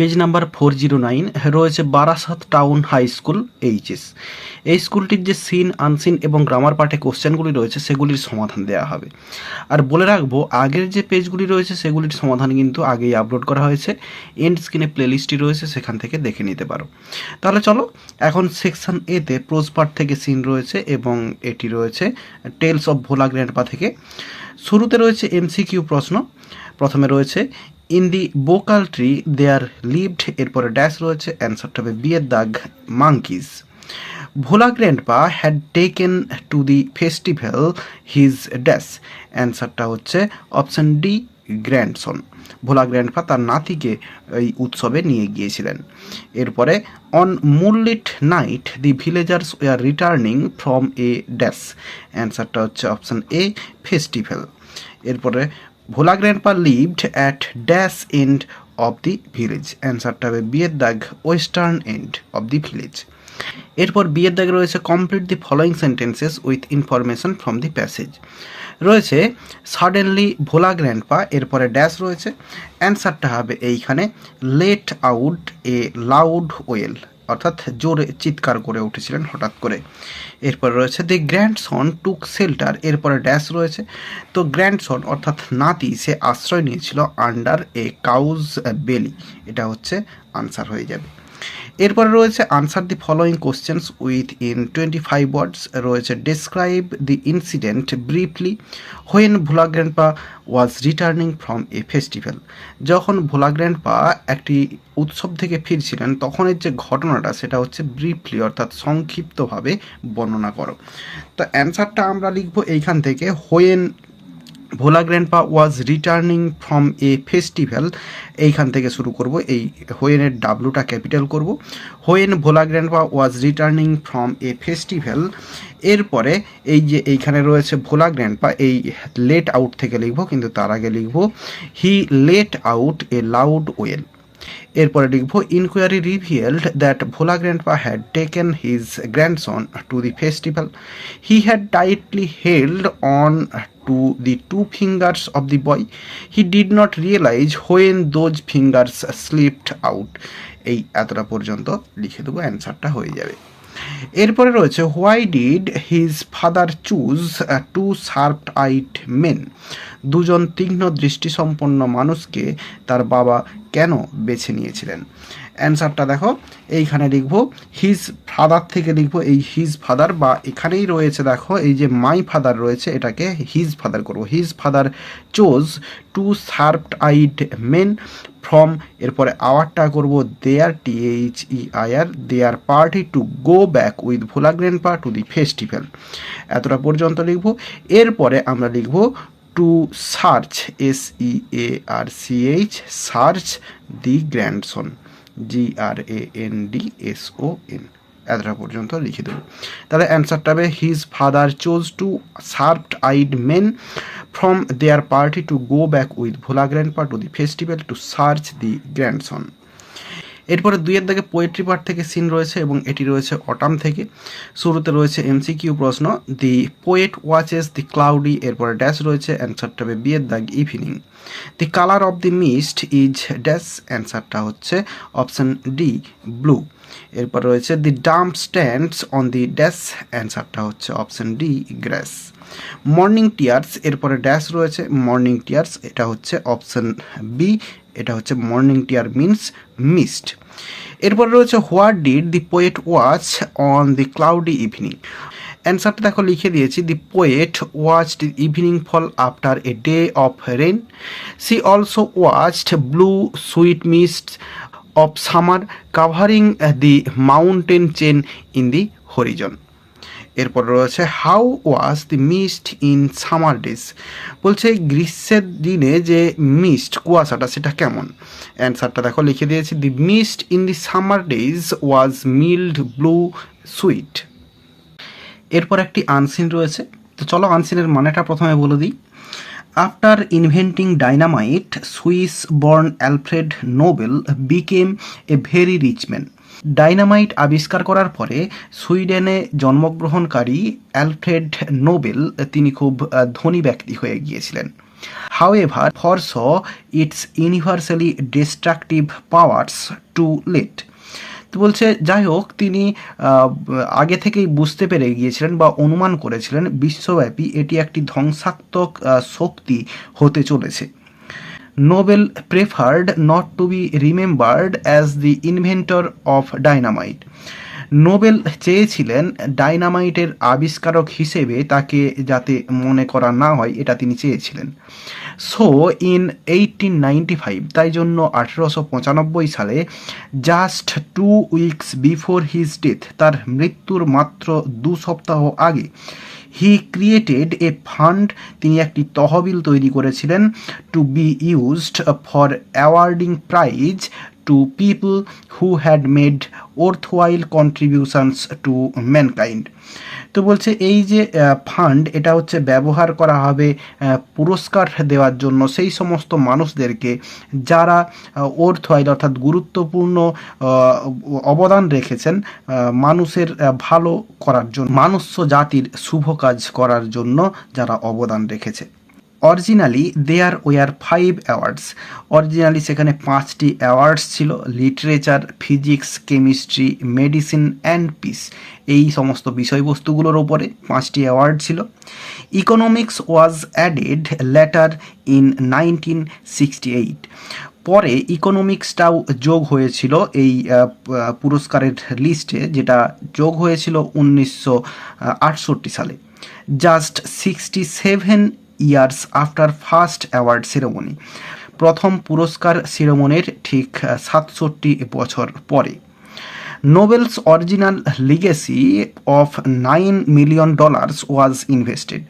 Page number 409 রয়েছে Barasat town high school HS. এই স্কুলটির যে সিন, আনসিন এবং গ্রামার পার্টে কোশ্চেনগুলি রয়েছে সেগুলির সমাধান দেওয়া হবে। আর বলে রাখবো, আগের যে পেজগুলি রয়েছে সেগুলির সমাধান কিন্তু আগেই আপলোড করা হয়েছে, এন্ড স্ক্রিনে প্লেলিস্টটি রয়েছে, সেখান থেকে দেখে নিতে পারো। তাহলে চলো এখন সেকশন এতে প্রোজ পার্ট থেকে সিন রয়েছে এবং এটি রয়েছে টেলস অফ ভোলা গ্র্যান্ডপা থেকে। শুরুতে রয়েছে এমসিকিউ প্রশ্ন। প্রথমে রয়েছে in the bakul tree there lived, এরপরে ড্যাশ রয়েছে, অ্যান্সারটা হবে বিয়ের দাগ monkeys. Bhola grandpa had taken to the festival his dash, অ্যান্সারটা হচ্ছে option D grandson. Bhola grandpa তার নাতিকে এই উৎসবে নিয়ে গিয়েছিলেন। এরপরে on moonlit night the villagers were returning from a dash, অ্যান্সারটা হচ্ছে অপশন এ ফেস্টিভ্যাল। এরপরে Bhola grandpa lived at dash end of the village, অ্যান্সারটা হবে বিয়ের দাগ western and of the village. এরপর বিয়ের দাগে রয়েছে complete the following sentences with information from the passage. রয়েছে সাডেনলি ভোলা গ্র্যান্ডপা, এরপরে ড্যাশ রয়েছে, অ্যান্সারটা হবে এইখানে late out a loud well, অর্থাৎ জোরে চিৎকার করে উঠেছিলেন হঠাৎ করে। এরপর রয়েছে দি গ্র্যান্ডসন টুক শেল্টার, এরপরে ড্যাশ রয়েছে। তো গ্র্যান্ডসন অর্থাৎ নাতি, সে আশ্রয় নিয়েছিল আন্ডার এ কাউজ বেলি, এটা হচ্ছে আনসার হয়ে যাবে। এরপরে রয়েছে answer the following questions with in 25 ওয়ার্ডস। রয়েছে describe the incident briefly when Bhola grandpa was returning from a festival. যখন ভোলা গ্র্যান্ডপা একটি উৎসব থেকে ফিরছিলেন তখনের যে ঘটনাটা সেটা হচ্ছে ব্রিফলি, অর্থাৎ সংক্ষিপ্তভাবে বর্ণনা করো। তো অ্যান্সারটা আমরা লিখব এইখান থেকে when Bhola grandpa was returning from a festival, এইখান থেকে শুরু করব। এই হোয়েনের ডাব্লুটা ক্যাপিটাল করব। When Bhola grandpa was returning from a festival. এরপরে এই যে এইখানে রয়েছে ভোলা গ্র্যান্ডপা, এই লেট আউট থেকে লিখব, কিন্তু তার আগে লিখব he let out a loud wail. এরপরে লিখব enquiry revealed that Bhola grandpa had taken his grandson to the festival. He had tightly held on to the two fingers of the boy. He did not realize when those fingers slipped out. এই এতটা পর্যন্ত লিখে দেবো, অ্যান্সারটা হয়ে যাবে। এরপরে রয়েছে why did his father choose to sharp eyed men. দুজন তীক্ষ্ণ দৃষ্টিসম্পন্ন মানুষকে তার বাবা কেন বেছে নিয়েছিলেন। অ্যান্সারটা দেখো এইখানে লিখব হিজ ফাদার থেকে লিখব এই হিজ ফাদার, বা এখানেই রয়েছে দেখো এই যে মাই ফাদার রয়েছে, এটাকে হিজ ফাদার করব। His father chose to sharped eyed men from, এরপরে আওয়ারটা করব their THEIR their party to go back with Bhola grandpa to the festival, এতটা পর্যন্ত লিখব। এরপরে আমরা লিখব to search SEARCH search the grandson GRANDSON, এতটা পর্যন্ত লিখে দেবো। তাহলে অ্যান্সারটা হবে his father chose to sharped eyed men from their party to go back with Bhola grandpa to the festival to search the grandson. এরপরে দুইয়ের দাগে পোয়েট্রি পার্ট থেকে সিন রয়েছে এবং এটি রয়েছে অটাম থেকে। শুরুতে রয়েছে এমসিকিউ প্রশ্ন, the poet watches the cloudy, এরপরে ড্যাশ রয়েছে, অ্যান্সারটা হবে বিয়ের দাগ evening. The colour of the mist is dash, অ্যান্সারটা হচ্ছে অপশন ডি ব্লু। এরপর রয়েছে the damp stands on the dash, অ্যান্সারটা হচ্ছে option D grass. Morning tears, এরপরে ড্যাশ রয়েছে, মর্নিং টিয়ার্স এটা হচ্ছে অপশন বি, এটা হচ্ছে মর্নিং টিয়ার মিনস মিস্ট। এরপর রয়েছে what did the poet watch on the cloudy evening. অ্যান্সারটা দেখো লিখে দিয়েছি, the poet watched evening fall after a day of rain. She also watched blue sweet mist of summer covering the mountain chain in the horizon. এরপর রয়েছে how was the mist in summer days, বলছে গ্রীষ্মের দিনে যে mist কুয়াশাটা সেটা কেমন। অ্যান্সারটা দেখো লিখে দিয়েছি, the mist in the summer days was mild blue sweet. এরপর একটি আনসিন রয়েছে, তো চলো আনসিনের মানেটা প্রথমে বলে দিই। After inventing dynamite Swiss born Alfred Nobel became a very rich man. Dynamite আবিষ্কার করার পরে সুইডেনে জন্মগ্রহণকারী অ্যালফ্রেড নোবেল তিনি খুব ধনী ব্যক্তি হয়ে গিয়েছিলেন। However, foresaw its universally destructive powers too late. তো বলছে যাই হোক তিনি আগে থেকেই বুঝতে পেরে গিয়েছিলেন বা অনুমান করেছিলেন বিশ্বব্যাপী এটি একটি ধ্বংসাত্মক শক্তি হতে চলেছে। Nobel preferred not to be remembered as the inventor of dynamite. Nobel চেয়েছিলেন ডাইনামাইটের আবিষ্কারক হিসেবে তাকে যাতে মনে করা না হয়, এটা তিনি চেয়েছিলেন। সো ইন 1895, তাই জন্য 1895 সালে, just 2 weeks before his death, তার মৃত্যুর মাত্র 2 সপ্তাহ আগে, হি ক্রিয়েটেড এ ফান্ড, তিনি একটি তহবিল তৈরি করেছিলেন, to be used for awarding prize to people who had made worthwhile contributions to mankind। তো বলছে এই যে ফান্ড, এটা হচ্ছে ব্যবহার করা হবে পুরস্কার দেওয়ার জন্য সেই সমস্ত মানুষদেরকে যারা worthwhile অর্থাৎ গুরুত্বপূর্ণ অবদান রেখেছেন মানুষের ভালো করার জন্য, মানুষ্য জাতির শুভ কাজ করার জন্য যারা অবদান রেখেছে। Originally there were 5 awards, originally সেখানে 5টি অ্যাওয়ার্ডস ছিল, literature, physics, chemistry, medicine and peace, এই সমস্ত বিষয়বস্তুগুলোর ওপরে 5টি অ্যাওয়ার্ড ছিল। Economics was added later in 1968, পরে ইকোনমিক্সটাও যোগ হয়েছিল এই পুরস্কারের লিস্টে, যেটা যোগ হয়েছিল 1968 সালে, just 67 years after first award ceremony, প্রথম পুরস্কার শিরোমণির ঠিক 67 বছর পরে। Novels original legacy of $9 million was invested.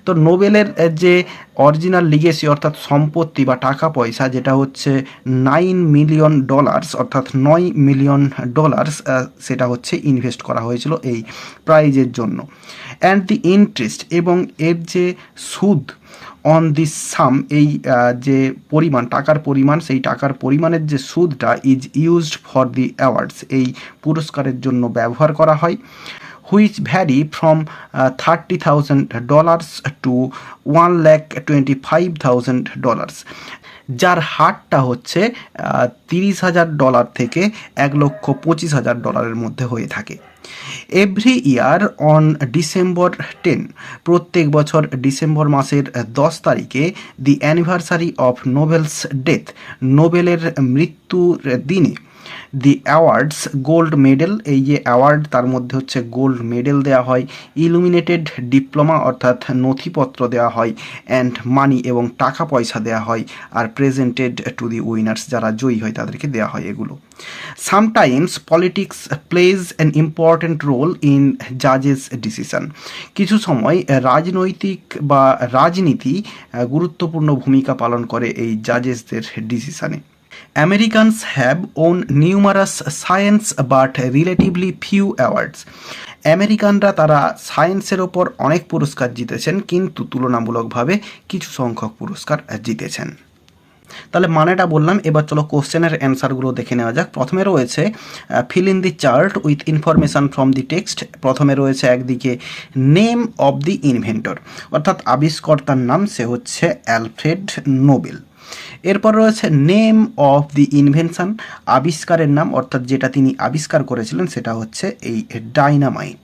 তো নোবেলের যে অরিজিনাল লিগেসি অর্থাৎ সম্পত্তি বা টাকা পয়সা, যেটা হচ্ছে $9 million অর্থাৎ $9 million, সেটা হচ্ছে ইনভেস্ট করা হয়েছিল এই প্রাইজের জন্য। অ্যান্ড দি ইন্টারেস্ট, এবং এর যে সুদ অন দিস সাম, এই যে পরিমাণ, টাকার পরিমাণ, সেই টাকার পরিমাণের যে সুদটা is used for the awards, এই পুরস্কারের জন্য ব্যবহার করা হয়, হুইচ ভ্যারি ফ্রম $30,000 টু $1,25,000, যার হারটা হচ্ছে $30,000 থেকে $1,25,000 মধ্যে হয়ে থাকে। এভরি ইয়ার অন ডিসেম্বর 10, প্রত্যেক বছর ডিসেম্বর মাসের 10 তারিখে, দি অ্যানিভার্সারি অফ নোবেলস ডেথ, নোবেলের মৃত্যুর দিনে, দি অ্যাওয়ার্ডস গোল্ড মেডেল, এই যে অ্যাওয়ার্ড তার মধ্যে হচ্ছে গোল্ড মেডেল দেওয়া হয়, ইলুমিনেটেড ডিপ্লোমা অর্থাৎ নথিপত্র দেওয়া হয়, অ্যান্ড মানি এবং টাকা পয়সা দেওয়া হয়, আর প্রেজেন্টেড টু দি উইনার্স, যারা জয়ী হয় তাদেরকে দেওয়া হয় এগুলো। Sometimes politics plays an important role in জাজেস ডিসিশন, কিছু সময় রাজনৈতিক বা রাজনীতি গুরুত্বপূর্ণ ভূমিকা পালন করে এই জাজেসদের ডিসিশনে। Americans have won numerous science but relatively few awards. আমেরিকানরা তারা সায়েন্সের ওপর অনেক পুরস্কার জিতেছেন, কিন্তু তুলনামূলকভাবে কিছু সংখ্যক পুরস্কার জিতেছেন। তাহলে মানেটা বললাম, এবার চলো কোশ্চেনের অ্যান্সারগুলো দেখে নেওয়া যাক। প্রথমে রয়েছে fill in the chart with information from the text. প্রথমে রয়েছে একদিকে নেম অফ দি ইনভেন্টর, অর্থাৎ আবিষ্কর্তার নাম, সে হচ্ছে অ্যালফ্রেড নোবেল। এরপর রয়েছে নেম অফ দি ইনভেনশন, আবিষ্কারের নাম, অর্থাৎ যেটা তিনি আবিষ্কার করেছিলেন সেটা হচ্ছে এই dynamite.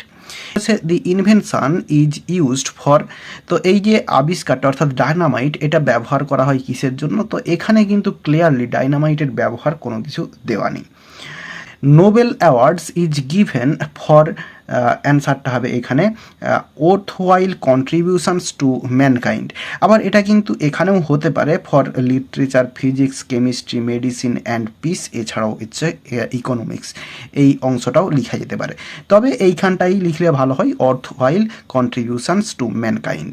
The invention is used for, তো এই যে আবিষ্কারটা অর্থাৎ ডাইনামাইট, এটা ব্যবহার করা হয় কিসের জন্য, তো এখানে কিন্তু ক্লিয়ারলি ডাইনামাইটের ব্যবহার কোনো কিছু দেওয়া নেই। Nobel awards is given for, অ্যান্সারটা হবে এখানে worthwhile contributions to mankind। আবার এটা কিন্তু এখানেও হতে পারে for literature, physics, chemistry, medicine and piece, এছাড়াও হচ্ছে ইকোনমিক্স, এই অংশটাও লিখা যেতে পারে, তবে এইখানটাই লিখলে ভালো হয়, worthwhile contributions to mankind।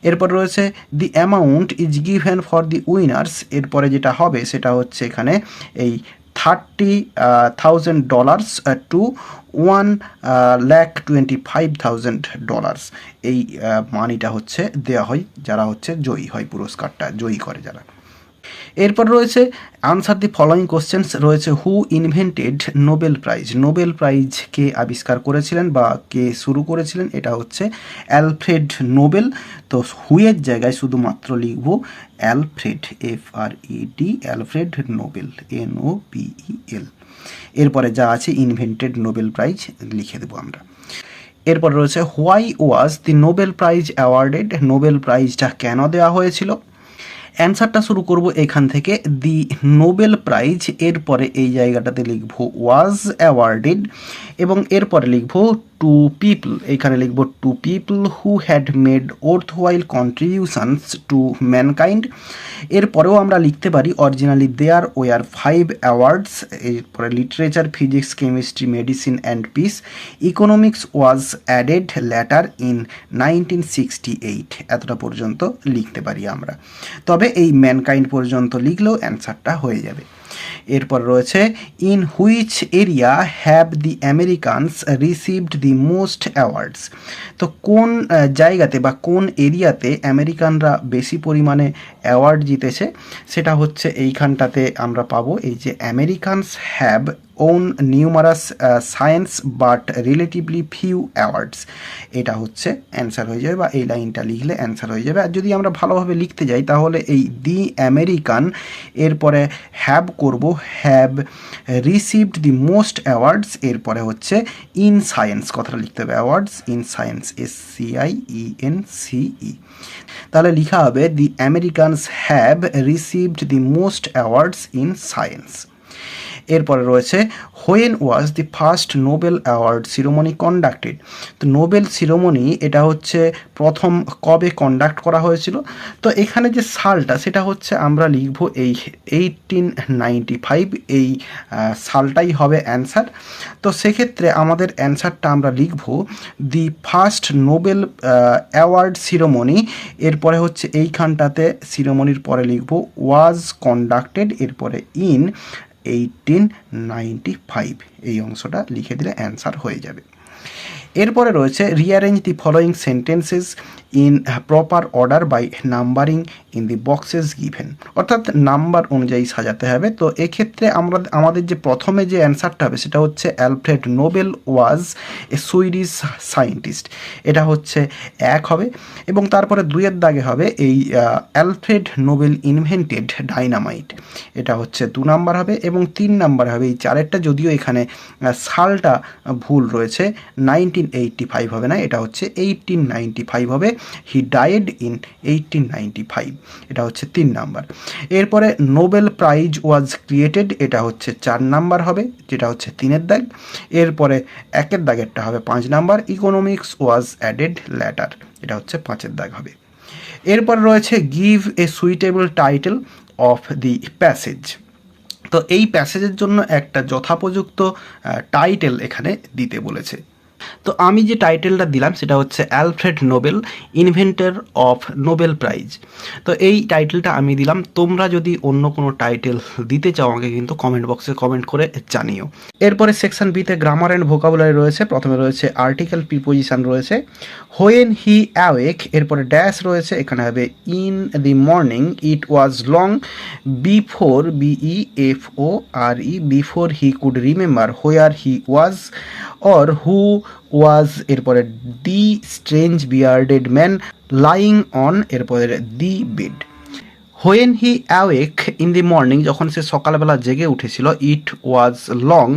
এরপর রয়েছে দি amount is given for the winners, এরপরে যেটা হবে সেটা হচ্ছে এখানে এই $30,000 টু $1,25,000, এই মানিটা হচ্ছে দেওয়া হয় যারা হচ্ছে জয়ী হয়, পুরস্কারটা জয়ী করে যারা। এরপর রয়েছে আনসার দি ফলোয়িং কোশ্চেন্স, রয়েছে who invented Nobel prize, Nobel prize কে আবিষ্কার করেছিলেন বা কে শুরু করেছিলেন, এটা হচ্ছে অ্যালফ্রেড নোবেল। তো হুয়ের জায়গায় শুধুমাত্র লিখব Alfred, FRED, Alfred Nobel, NOBEL। এরপরে যা আছে ইনভেন্টেড নোবেল প্রাইজ লিখে দেবো আমরা। এরপর রয়েছে why was the Nobel prize awarded, Nobel প্রাইজটা কেন দেওয়া হয়েছিল। অ্যান্সারটা শুরু করব এখান থেকে, দি নোবেল প্রাইজ, এরপরে এই জায়গাটাতে লিখব ওয়াজ অ্যাওয়ার্ডেড এবং এরপরে লিখব টু পিপল, এখানে লিখব to people who had made worthwhile contributions to mankind. এরপরেও আমরা লিখতে পারি অরিজিনালি দেয়ার ওয়ার 5 অ্যাওয়ার্ডস, এরপরে literature, physics, chemistry, medicine and peace, economics was added later in 1968, এতটা পর্যন্ত লিখতে পারি আমরা। তবে এই ম্যানকাইন্ড পর্যন্ত লিখলেও অ্যান্সারটা হয়ে যাবে। এরপর রয়েছে in which area have the Americans received the most awards, তো কোন জায়গাতে বা কোন এরিয়াতে আমেরিকানরা বেশি পরিমাণে অ্যাওয়ার্ড জিতেছে, সেটা হচ্ছে এইখানটাতে আমরা পাবো, এই যে Americans have won numerous science but relatively few awards, এটা হচ্ছে অ্যান্সার হয়ে যাবে বা এই লাইনটা লিখলে অ্যান্সার হয়ে যাবে। আর যদি আমরা ভালোভাবে লিখতে যাই তাহলে এই দি আমেরিকান এরপরে হ্যাভ করব, have received the most awards, এরপরে হচ্ছে ইন সায়েন্স, কথাটা লিখতে হবে অ্যাওয়ার্ডস ইন সায়েন্স, SCIENCE, তাহলে লেখা হবে the Americans have received the most awards in science. এরপরে রয়েছে when was the first Nobel award ceremony conducted, তো নোবেল সিরোমনি এটা হচ্ছে প্রথম কবে কন্ডাক্ট করা হয়েছিল, তো এখানে যে সালটা সেটা হচ্ছে আমরা লিখব এই 1895, এই সালটাই হবে অ্যান্সার। তো সেক্ষেত্রে আমাদের অ্যান্সারটা আমরা লিখব দি ফার্স্ট নোবেল অ্যাওয়ার্ড সিরোমনি, এরপরে হচ্ছে এইখানটাতে সিরোমনির পরে লিখব ওয়াজ কন্ডাক্টেড, এরপরে ইন 1895, এই অংশটা লিখে দিলে অ্যান্সার হয়ে যাবে। এরপরে রয়েছে rearrange the following sentences in proper order by numbering in the boxes given, অর্থাৎ নাম্বার অনুযায়ী সাজাতে হবে। তো এক্ষেত্রে আমাদের যে প্রথমে যে অ্যান্সারটা হবে সেটা হচ্ছে অ্যালফ্রেড নোবেল ওয়াজ এ সুইডিশ সায়েন্টিস্ট, এটা হচ্ছে 1 হবে, এবং তারপরে 2-এর দাগে হবে এই অ্যালফ্রেড নোবেল ইনভেন্টেড ডাইনামাইট, এটা হচ্ছে 2 নাম্বার হবে, এবং 3 নাম্বার হবে এই 4-এরটা, যদিও এখানে সালটা ভুল রয়েছে, 1985 হবে না, এটা হচ্ছে 1895 হবে, হি ডায়েড ইন 1895, এটা হচ্ছে 3 নাম্বার। এরপরে নোবেল প্রাইজ ওয়াজ ক্রিয়েটেড, এটা হচ্ছে 4 নাম্বার হবে, যেটা হচ্ছে 3-এর দাগ। এরপরে 1-এর দাগেরটা হবে 5 number, economics was added later, এটা হচ্ছে 5-এর দাগ হবে। এরপর রয়েছে give a suitable title of the passage, তো এই প্যাসেজের জন্য একটা যথাপযুক্ত টাইটেল এখানে দিতে বলেছে। তো আমি যে টাইটেলটা দিলাম সেটা হচ্ছে Alfred Nobel inventor of Nobel prize, তো এই টাইটেলটা আমি দিলাম। তোমরা যদি অন্য কোনো টাইটেল দিতে চাও আমাকে কিন্তু কমেন্ট বক্সে কমেন্ট করে জানিও। এরপরে সেকশন বিতে গ্রামার অ্যান্ড ভোকাবুলারি রয়েছে, প্রথমে রয়েছে আর্টিকেল প্রিপোজিশন রয়েছে, হোয়েন হি অ্যাওয়েক, এরপরে ড্যাশ রয়েছে, এখানে হবে in the morning, it was long before, BEFORE, before he could remember where he was, or who was, এরপরে the strange bearded man lying on, এরপরে the bed. When he awake in the morning, যখন সে সকালবেলা জেগে উঠেছিল, it was long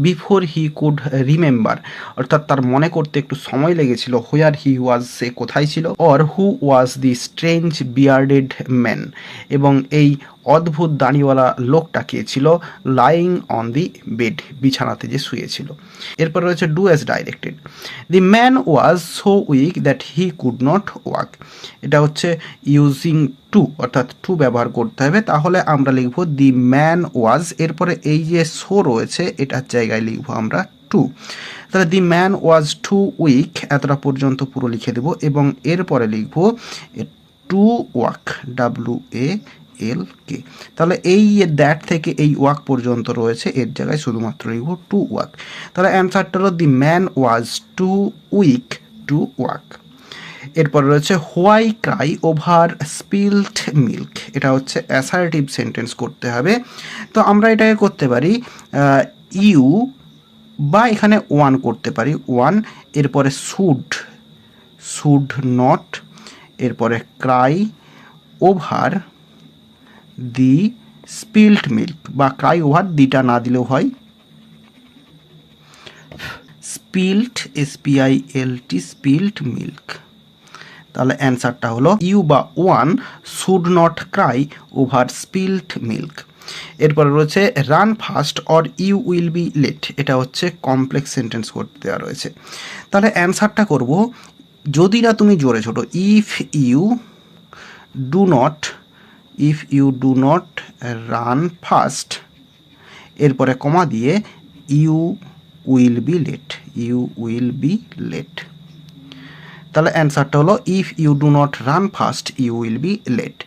before he could remember, অর্থাৎ তার মনে করতে একটু সময় লেগেছিল, হোয়ার হি ওয়াজ, সে কোথায় ছিল, or who was the strange bearded man, এবং এই অদ্ভুত দাড়িওয়ালা লোকটা কে ছিল, লাইং অন দি বেড, বিছানাতে যে শুয়েছিল। এরপর রয়েছে do as directed, the man was so weak that he could not walk, এটা হচ্ছে ইউজিং টু, অর্থাৎ টু ব্যবহার করতে হবে, তাহলে আমরা লিখব দি ম্যান ওয়াজ, এরপরে এই যে সো রয়েছে এটার জায়গায় লিখব আমরা টু, তাহলে the man was too weak, এতটা পর্যন্ত পুরো লিখে দেব, এবং এরপরে লিখব টু ওয়াক, WALK, তাহলে এই দ্যাট থেকে এই ওয়াক পর্যন্ত রয়েছে, এর জায়গায় শুধুমাত্র লিখব টু ওয়াক, তাহলে অ্যান্সারটা হলো the man was too weak to walk. এরপর রয়েছে why cry over spilt milk, এটা হচ্ছে অ্যাসার্টিভ সেন্টেন্স করতে হবে। তো আমরা এটাকে করতে পারি ইউ বা এখানে ওয়ান করতে পারি, ওয়ান, এরপরে শুড নট, এরপরে Cry over the spelled milk, বা ক্রাই ওভার দিটা না দিলেও হয়, স্পিল্ড SPILT স্পিল্ড মিল্ক। তাহলে অ্যান্সারটা হলো ইউ বা one should not cry over spilt milk. এরপরে রয়েছে run fast or you will be late, এটা হচ্ছে কমপ্লেক্স সেন্টেন্স করতে দেওয়া রয়েছে। তাহলে অ্যান্সারটা করব যদি না তুমি জোরে ছোটো, if you do not run fast, এরপরে কমা দিয়ে ইউ উইল বি লেট। তাহলে অ্যান্সারটা হলো if you do not run fast you will be late.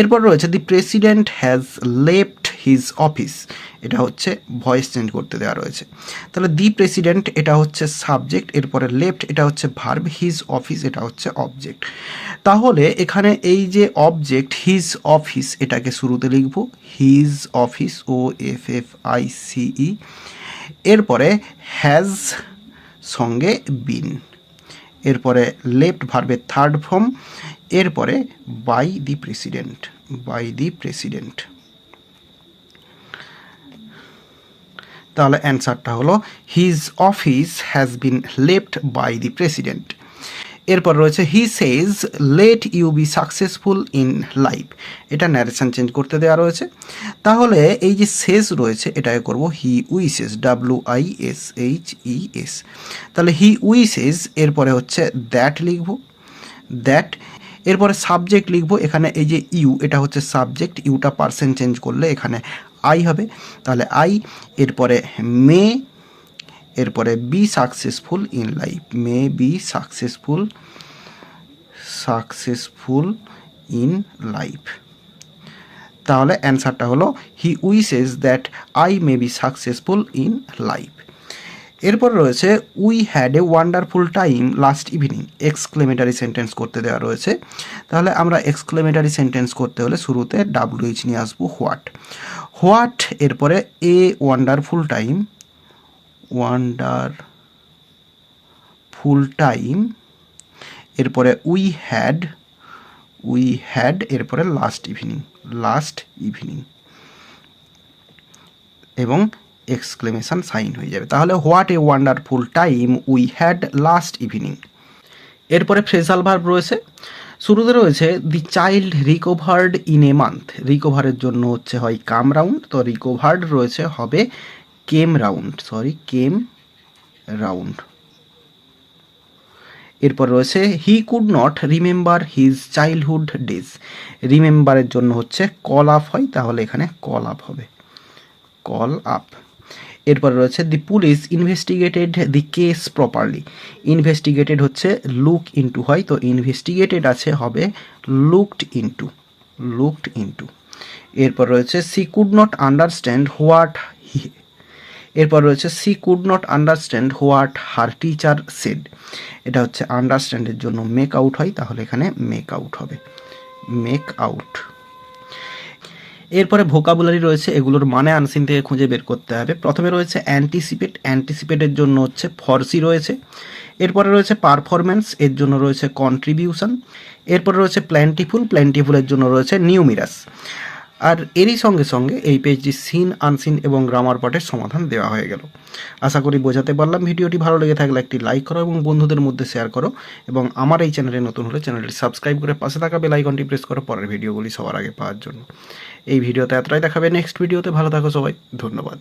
এরপর রয়েছে the president has left his office, এটা হচ্ছে ভয়েস চেঞ্জ করতে দেওয়া রয়েছে। তাহলে দি প্রেসিডেন্ট এটা হচ্ছে সাবজেক্ট, এরপরে লেফট এটা হচ্ছে ভার্ব, হিজ অফিস এটা হচ্ছে অবজেক্ট। তাহলে এখানে এই যে অবজেক্ট হিজ অফিস, এটাকে শুরুতে লিখব হিজ অফিস, OFFICE, এরপরে হ্যাজ সঙ্গে বিন, এরপরে লেফট ভার্বের থার্ড ফর্ম, এরপরে বাই দি প্রেসিডেন্ট। তাহলে অ্যান্সারটা হলো his office has been left by the president. এরপর রয়েছে he says let you be successful in life, এটা ন্যারেশন চেঞ্জ করতে দেওয়া রয়েছে। তাহলে এই যে সেজ রয়েছে এটাকে করব হি উইসেস, WISHES। তাহলে হি উইসেস, এরপরে হচ্ছে দ্যাট লিখব, দ্যাট, এরপরে সাবজেক্ট লিখব, এখানে এই যে ইউ এটা হচ্ছে সাবজেক্ট, ইউটা পার্সেন্ট চেঞ্জ করলে এখানে আই হবে, তাহলে আই, এরপরে মে, এরপরে be successful in life, may be successful in life. তাহলে অ্যান্সারটা হলো he wishes that I may be successful in life. এরপর রয়েছে we had a wonderful time last evening, exclamatory sentence করতে দেওয়া রয়েছে। তাহলে আমরা এক্সক্লেমেটারি সেন্টেন্স করতে হলে শুরুতে WH নিয়ে আসবো, হোয়াট, এরপরে এ ওয়ান্ডারফুল টাইম, এরপরে উই হ্যাড, এরপরে লাস্ট ইভিনিং, এবং এক্সক্লেমেশন সাইন হয়ে যাবে। তাহলে what a wonderful time we had last evening. এরপরে ফ্রেজাল ভার্ব রয়েছে, শুরুতে রয়েছে the child recovered in a month, রিকভারের জন্য হচ্ছে হয় কাম রাউন্ড, তো রিকভার্ড রয়েছে হবে কেম রাউন্ড। এরপর রয়েছে he could not remember his childhood days, রিমেম্বারের জন্য হচ্ছে কল আপ হয়, তাহলে এখানে কল আপ হবে, কল আপ। এরপর রয়েছে the police investigated the case properly, investigated হচ্ছে লুক ইনটু হয়, তো ইনভেস্টিগেটেড আছে হবে লুকড ইনটু। এরপর রয়েছে she could not understand what her teacher said, এটা হচ্ছে আন্ডারস্ট্যান্ডের জন্য মেক আউট হয়, তাহলে এখানে মেক আউট। এরপরে ভোকাবুলারি রয়েছে, এগুলোর মানে আনসিন থেকে খুঁজে বের করতে হবে। প্রথমে রয়েছে অ্যান্টিসিপেটের জন্য হচ্ছে ফরসি রয়েছে। এরপরে রয়েছে পারফরমেন্স, এর জন্য রয়েছে কন্ট্রিবিউশন। এরপরে রয়েছে প্ল্যান্টিফুলের জন্য রয়েছে নিউমিরাস। আর এরই সঙ্গে সঙ্গে এই পেজটি সিন, আনসিন এবং গ্রামার পার্টের সমাধান দেওয়া হয়ে গেল। আশা করি বোঝাতে পারলাম। ভিডিওটি ভালো লেগে থাকলে একটি লাইক করো এবং বন্ধুদের মধ্যে শেয়ার করো, এবং আমার এই চ্যানেলে নতুন হলে চ্যানেলটি সাবস্ক্রাইব করে পাশে থাকা বেল আইকনটি প্রেস করো পরের ভিডিওগুলি সবার আগে পাওয়ার জন্য। এই ভিডিওতে এতটাই, দেখাবে নেক্সট ভিডিওতে। ভালো থাকো সবাই, ধন্যবাদ।